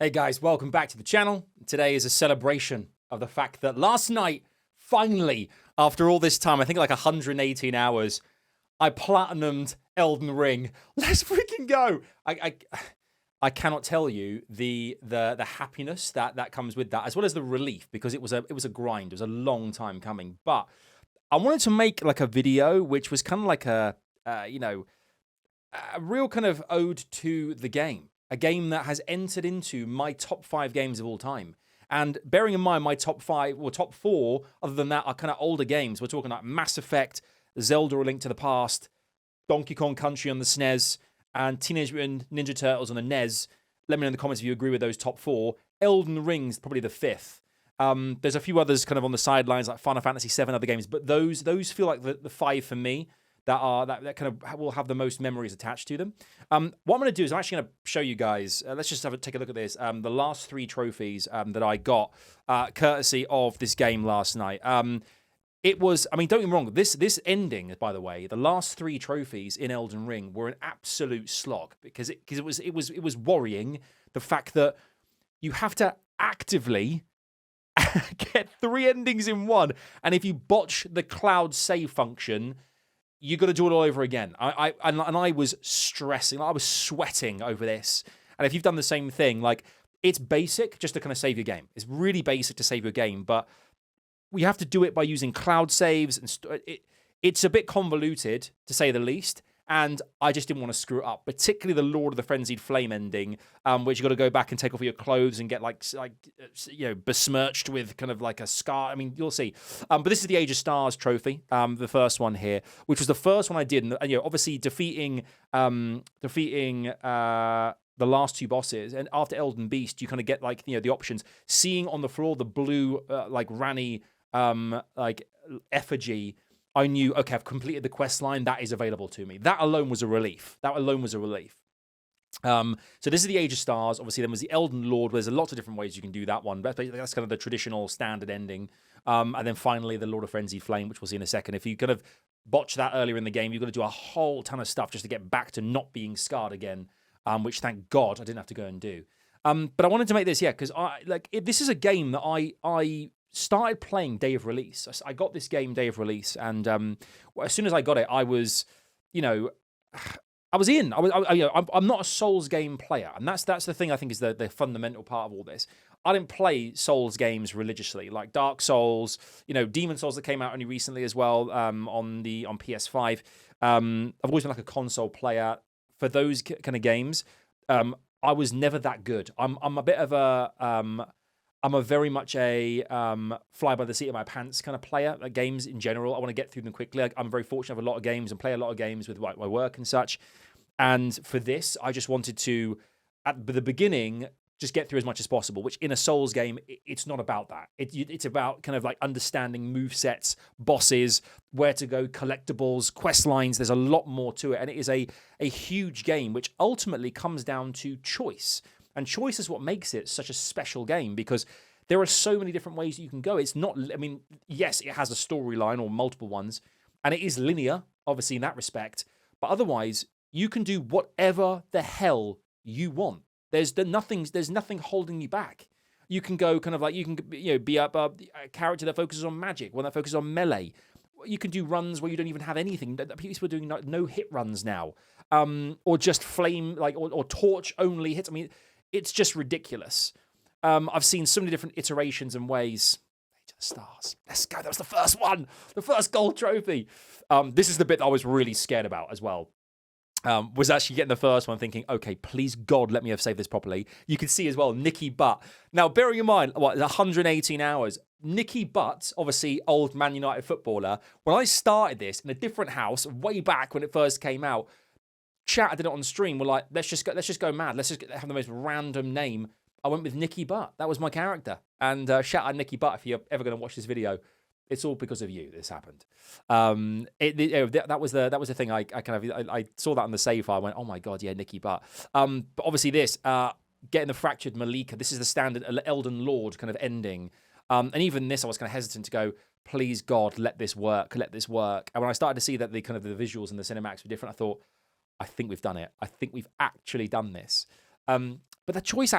Hey guys, welcome back to the channel. Today is a celebration of the fact that last night, finally, after all this time, I think like 118 hours, I platinumed Elden Ring. Let's freaking go! I cannot tell you the happiness that comes with that, as well as the relief, because it was a grind. It was a long time coming. But I wanted to make like a video which was kind of like a real kind of ode to the game. A game that has entered into my top 5 games of all time. And bearing in mind my top 5 or top 4, other than that, are kind of older games. We're talking like Mass Effect, Zelda: A Link to the Past, Donkey Kong Country on the SNES, and Teenage Mutant Ninja Turtles on the NES. Let me know in the comments if you agree with those top 4. Elden Ring's probably the 5th. There's a few others kind of on the sidelines, like Final Fantasy 7, other games, but those feel like the 5 for me. That kind of will have the most memories attached to them. What I'm going to do is I'm actually going to show you guys. Let's just take a look at this. The last 3 trophies that I got courtesy of this game last night. It was, I mean, don't get me wrong. This ending, by the way, the last 3 trophies in Elden Ring were an absolute slog because it was worrying, the fact that you have to actively get 3 endings in one, and if you botch the cloud save function, you got to do it all over again. I was stressing. I was sweating over this. And if you've done the same thing, like, it's basic just to kind of save your game. It's really basic to save your game, but we have to do it by using cloud saves. And it's a bit convoluted, to say the least. And I just didn't want to screw it up, particularly the Lord of the Frenzied Flame ending, which you got to go back and take off your clothes and get like besmirched with kind of like a scar. I mean, you'll see. But this is the Age of Stars trophy, the first one here, which was the first one I did, and obviously defeating the last 2 bosses, and after Elden Beast, you kind of get like the options. Seeing on the floor the blue like Rani like effigy, I knew, okay, I've completed the quest line. That is available to me. That alone was a relief. So this is the Age of Stars. Obviously, then was the Elden Lord. There's a lot of different ways you can do that one. That's kind of the traditional standard ending. And then finally, the Lord of Frenzied Flame, which we'll see in a second. If you kind of botch that earlier in the game, you've got to do a whole ton of stuff just to get back to not being scarred again, which, thank God, I didn't have to go and do. But I wanted to make this, because this is a game that I started playing day of release. I got this game day of release, and as soon as I got it, I was, I was in. I'm not a Souls game player, and that's the thing I think is the fundamental part of all this. I didn't play Souls games religiously, like Dark Souls, Demon Souls that came out only recently as well on PS5. I've always been like a console player for those kind of games. I was never that good. I'm a bit of a I'm a very much a fly by the seat of my pants kind of player. Games in general, I want to get through them quickly. I'm very fortunate to have a lot of games and play a lot of games with my work and such. And for this, I just wanted to, at the beginning, just get through as much as possible, which in a Souls game, it's not about that. It's about kind of like understanding movesets, bosses, where to go, collectibles, quest lines. There's a lot more to it. And it is a huge game, which ultimately comes down to choice. And choice is what makes it such a special game, because there are so many different ways you can go. It's not, I mean, yes, it has a storyline or multiple ones, and it is linear, obviously, in that respect. But otherwise, you can do whatever the hell you want. There's nothing holding you back. You can go kind of like, you can be a character that focuses on magic, one that focuses on melee. You can do runs where you don't even have anything. People are doing no hit runs now, or just flame, like, or torch only hits. I mean, it's just ridiculous. I've seen so many different iterations and ways. Age of the Stars. Let's go. That was the first one. The first gold trophy. This is the bit that I was really scared about as well. Was actually getting the first one thinking, okay, please God, let me have saved this properly. You can see as well, Nicky Butt. Now, bearing in mind, 118 hours. Nicky Butt, obviously old Man United footballer. When I started this in a different house way back when it first came out, chat, I did it on stream, we're like, let's just go mad. Let's just have the most random name. I went with Nicky Butt. That was my character. And shout out Nicky Butt if you're ever going to watch this video. It's all because of you. This happened. That was the thing. I saw that on the save file. I went, oh my God, yeah, Nicky Butt. But obviously this, getting the fractured Malika. This is the standard Elden Lord kind of ending. And even this, I was kind of hesitant to go, please God, let this work. And when I started to see that the kind of the visuals and the cinematics were different, I thought, I think we've done it. I think we've actually done this. But the choice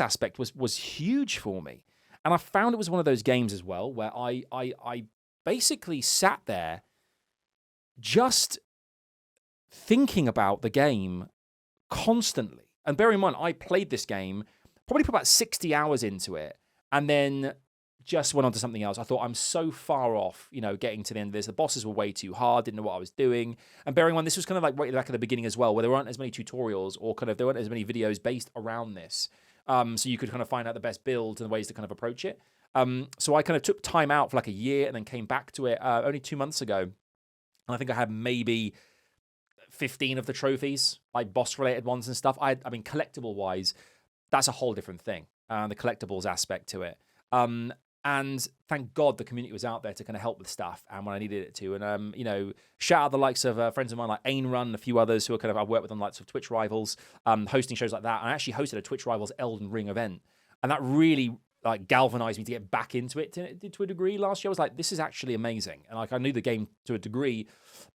aspect was huge for me. And I found it was one of those games as well where I basically sat there just thinking about the game constantly. And bear in mind, I played this game, probably put about 60 hours into it, and then just went on to something else. I thought, I'm so far off, getting to the end of this. The bosses were way too hard, didn't know what I was doing. And bearing in mind, this was kind of like right back at the beginning as well, where there weren't as many tutorials or there weren't as many videos based around this. So you could kind of find out the best builds and the ways to kind of approach it. So I kind of took time out for like a year and then came back to it only 2 months ago. And I think I had maybe 15 of the trophies, like boss-related ones and stuff. I mean, collectible-wise, that's a whole different thing, the collectibles aspect to it. And thank God the community was out there to kind of help with stuff and when I needed it to. And, shout out the likes of friends of mine like Ain Run and a few others who are I've worked with on likes of Twitch Rivals, hosting shows like that. And I actually hosted a Twitch Rivals Elden Ring event. And that really galvanized me to get back into it to a degree last year. I was like, this is actually amazing. And I knew the game to a degree,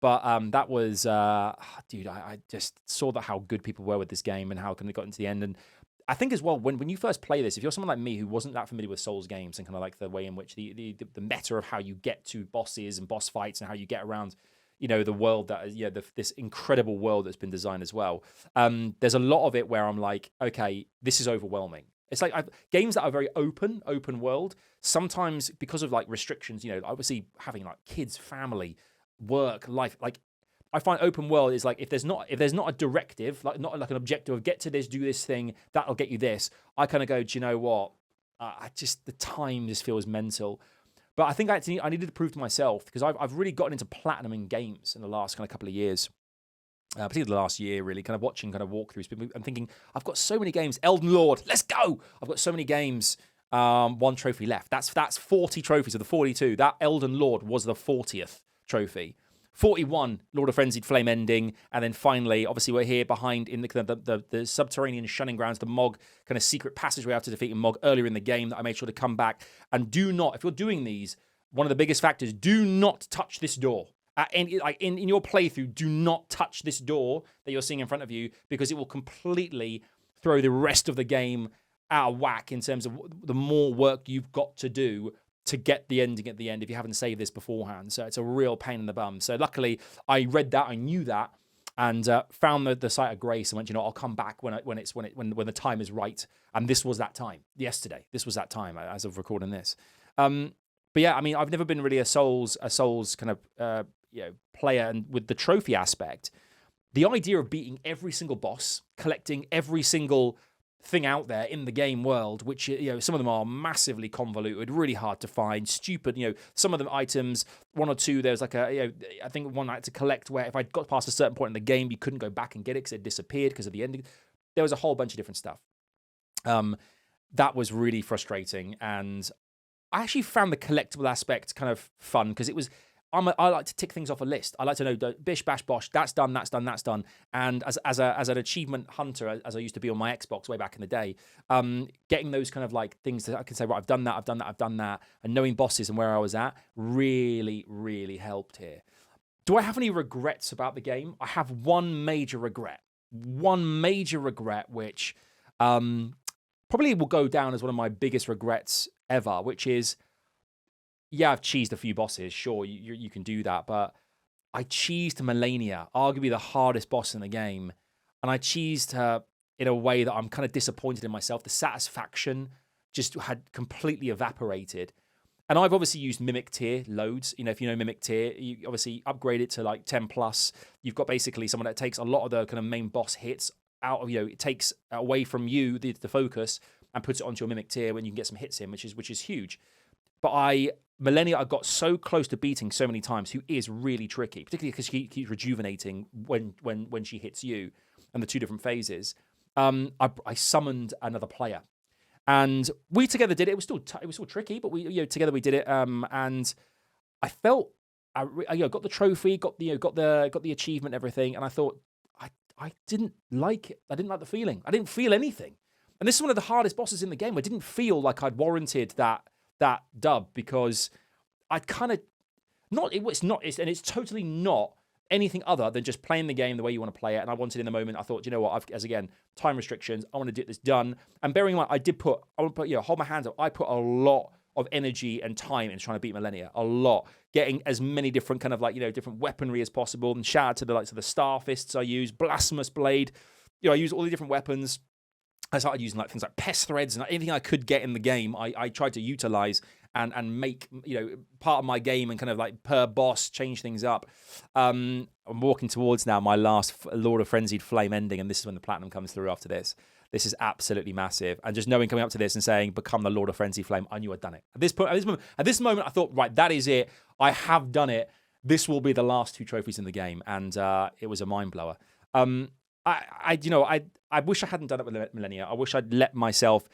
but that was, dude, I just saw how good people were with this game and how it got into the end. And I think as well, when you first play this, if you're someone like me who wasn't that familiar with Souls games and kind of like the way in which the meta of how you get to bosses and boss fights and how you get around, the world that is, this incredible world that's been designed as well. There's a lot of it where I'm like, okay, this is overwhelming. It's like games that are very open world, sometimes because of like restrictions, obviously having like kids, family, work, life, like I find open world is like if there's not a directive, like not like an objective of get to this, do this thing, that'll get you this. I kind of go, do you know what? The time just feels mental. But I think I needed to prove to myself because I've really gotten into platinum in games in the last kind of couple of years. Particularly the last year, really, kind of watching kind of walkthroughs. I'm thinking, I've got so many games. Elden Lord, let's go! I've got so many games. One trophy left. That's 40 trophies of the 42. That Elden Lord was the 40th trophy. 41, Lord of Frenzied Flame ending. And then finally, obviously, we're here behind in the subterranean shunning grounds, the Mog kind of secret passageway after defeating Mog earlier in the game that I made sure to come back. And do not, if you're doing these, one of the biggest factors, do not touch this door. In your playthrough, do not touch this door that you're seeing in front of you because it will completely throw the rest of the game out of whack in terms of the more work you've got to do to get the ending at the end if you haven't saved this beforehand. So it's a real pain in the bum. So luckily, I read that, I knew that, and found the site of grace and went, I'll come back when the time is right. And this was that time. Yesterday, this was that time as of recording this. But yeah, I mean, I've never been really a Souls kind of player, and with the trophy aspect, the idea of beating every single boss, collecting every single thing out there in the game world, which some of them are massively convoluted, really hard to find, stupid. Some of them items, one or two. There's like I think one I had to collect where if I got past a certain point in the game, you couldn't go back and get it because it disappeared because of the ending. There was a whole bunch of different stuff. That was really frustrating, and I actually found the collectible aspect kind of fun because it was. I like to tick things off a list. I like to know, bish, bash, bosh, that's done, that's done, that's done. And as an achievement hunter, as I used to be on my Xbox way back in the day, getting those kind of like things that I can say, right, I've done that, I've done that, I've done that, and knowing bosses and where I was at really, really helped here. Do I have any regrets about the game? I have one major regret, which probably will go down as one of my biggest regrets ever, which is, yeah, I've cheesed a few bosses. Sure, you can do that. But I cheesed Melania, arguably the hardest boss in the game. And I cheesed her in a way that I'm kind of disappointed in myself. The satisfaction just had completely evaporated. And I've obviously used Mimic Tier loads. If you know Mimic Tier, you obviously upgrade it to like 10 plus. You've got basically someone that takes a lot of the kind of main boss hits out of, it takes away from you, the focus, and puts it onto your Mimic Tier when you can get some hits in, which is huge. But Melania, I got so close to beating so many times, who is really tricky, particularly because she keeps rejuvenating when she hits you, and the two different phases. I summoned another player, and we together did it. It was still tricky, but we together we did it. And I felt I got the trophy, got the achievement, everything, and I thought I didn't like it. I didn't like the feeling. I didn't feel anything. And this is one of the hardest bosses in the game. I didn't feel like I'd warranted that dub because I kind of it's totally not anything other than just playing the game the way you want to play it. And I wanted in the moment, I thought, you know what, as again, time restrictions, I want to get this done. And bearing in mind, I want to put, hold my hands up. I put a lot of energy and time in trying to beat Millennia, a lot. Getting as many different kind of different weaponry as possible. And shout out to the likes of the Star Fists I use, Blasphemous Blade. I use all the different weapons. I started using things like pest threads and anything I could get in the game. I tried to utilize and make part of my game and kind of per boss change things up. I'm walking towards now my last Lord of Frenzied Flame ending, and this is when the platinum comes through after this. This is absolutely massive, and just knowing coming up to this and saying become the Lord of Frenzied Flame, I knew I'd done it. At this moment, I thought, right, that is it. I have done it. This will be the last 2 trophies in the game, and it was a mind blower. I wish I hadn't done it with Millennia. I wish I'd let myself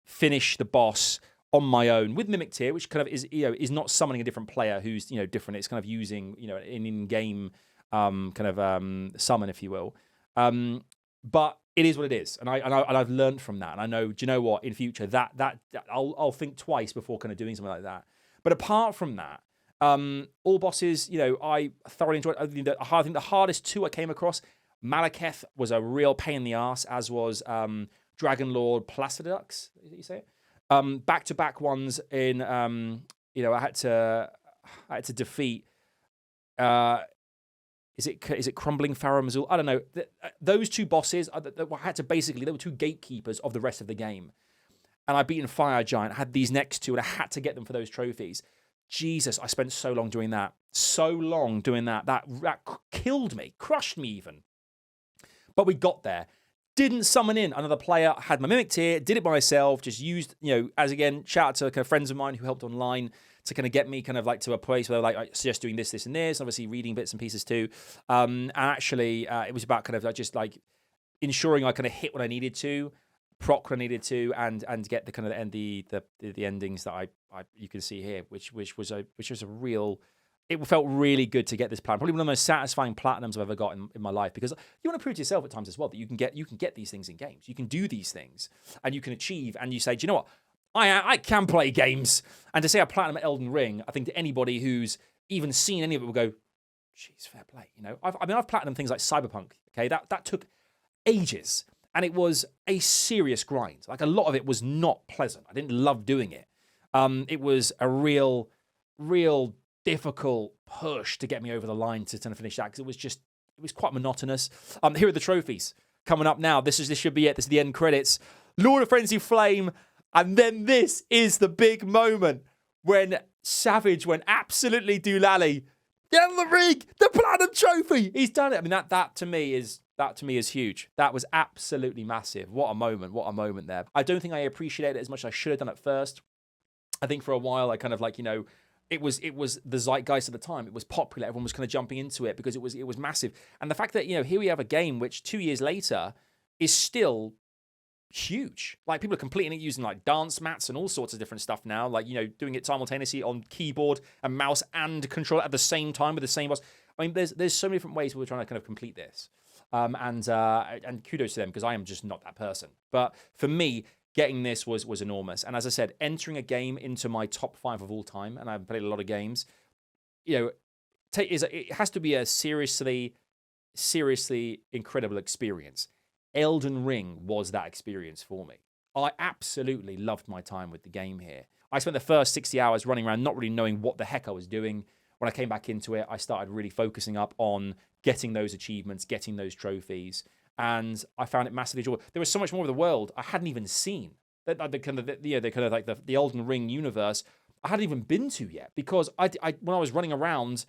finish the boss on my own with Mimic Tear, which kind of is not summoning a different player who's different. It's kind of using an in-game summon, if you will. But it is what it is, and I've learned from that, and I know. Do you know what? In future, that I'll think twice before kind of doing something like that. But apart from that, all bosses, I thoroughly enjoyed. I think the hardest 2 I came across, Malekith was a real pain in the ass, as was Dragon Lord Placidux. Is that you say it? Back-to-back ones in, I had to defeat. Is it Crumbling Pharaoh Mazul? I don't know. Those 2 bosses, they were 2 gatekeepers of the rest of the game. And I beaten Fire Giant. I had these next 2, and I had to get them for those trophies. Jesus, I spent so long doing that. That killed me, crushed me even. But we got there. Didn't summon in another player. Had my Mimic Tear. Did it by myself. Just used, as again, shout out to kind of friends of mine who helped online to kind of get me kind of to a place where I suggest doing this and this. Obviously reading bits and pieces too. And actually, it was about kind of just ensuring I kind of hit what I needed to, proc what I needed to, and get the kind of the endings that I you can see here, which was a real. It felt really good to get this platinum. Probably one of the most satisfying platinums I've ever got in my life, because you want to prove to yourself at times as well that you can get these things in games. You can do these things and you can achieve, and you say, do you know what? I can play games. And to say a platinum at Elden Ring, I think to anybody who's even seen any of it will go, geez, fair play. I've platinum things like Cyberpunk. Okay, that took ages, and it was a serious grind. A lot of it was not pleasant. I didn't love doing it. It was a real difficult push to get me over the line to finish that, because it was quite monotonous. Here are the trophies coming up now. This should be it. This is the end credits. Lord of Frenzied Flame, and then this is the big moment when Savage went absolutely doolally. The Elden Ring, the platinum trophy. He's done it. I mean, that to me is huge. That was absolutely massive. What a moment there. I don't think I appreciated it as much as I should have done at first. I think for a while I kind of it was the zeitgeist at the time. It was popular. Everyone was kind of jumping into it because it was massive. And the fact that, here we have a game which 2 years later is still huge. People are completing it using dance mats and all sorts of different stuff now. Doing it simultaneously on keyboard and mouse and controller at the same time with the same boss. I mean, there's so many different ways we're trying to kind of complete this. And kudos to them, because I am just not that person. But for me, getting this was enormous. And as I said, entering a game into my top 5 of all time, and I've played a lot of games, it has to be a seriously incredible experience. Elden Ring was that experience for me. I absolutely loved my time with the game here. I spent the first 60 hours running around not really knowing what the heck I was doing. When I came back into it, I started really focusing up on getting those achievements, getting those trophies, and I found it massively enjoyable. There was so much more of the world I hadn't even seen. The Elden Ring universe I hadn't even been to yet, because I when I was running around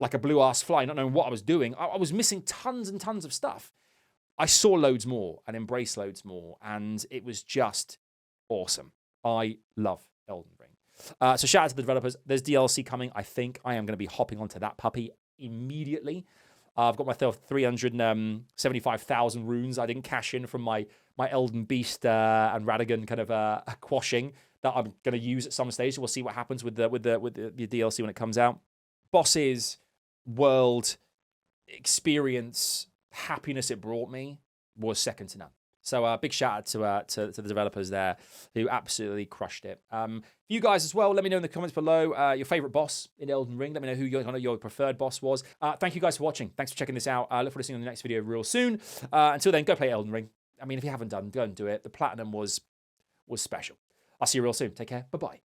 like a blue ass fly, not knowing what I was doing, I was missing tons and tons of stuff. I saw loads more and embraced loads more, and it was just awesome. I love Elden Ring. So shout out to the developers. There's DLC coming. I think I am going to be hopping onto that puppy immediately. I've got myself 375,000 runes I didn't cash in from my Elden Beast and Radagon kind of quashing that I'm going to use at some stage. So we'll see what happens with the DLC when it comes out. Bosses, world, experience, happiness it brought me was second to none. So big shout out to the developers there who absolutely crushed it. You guys as well, let me know in the comments below your favorite boss in Elden Ring. Let me know who your preferred boss was. Thank you guys for watching. Thanks for checking this out. Look forward to seeing you in the next video real soon. Until then, go play Elden Ring. I mean, if you haven't done, go and do it. The Platinum was special. I'll see you real soon. Take care. Bye-bye.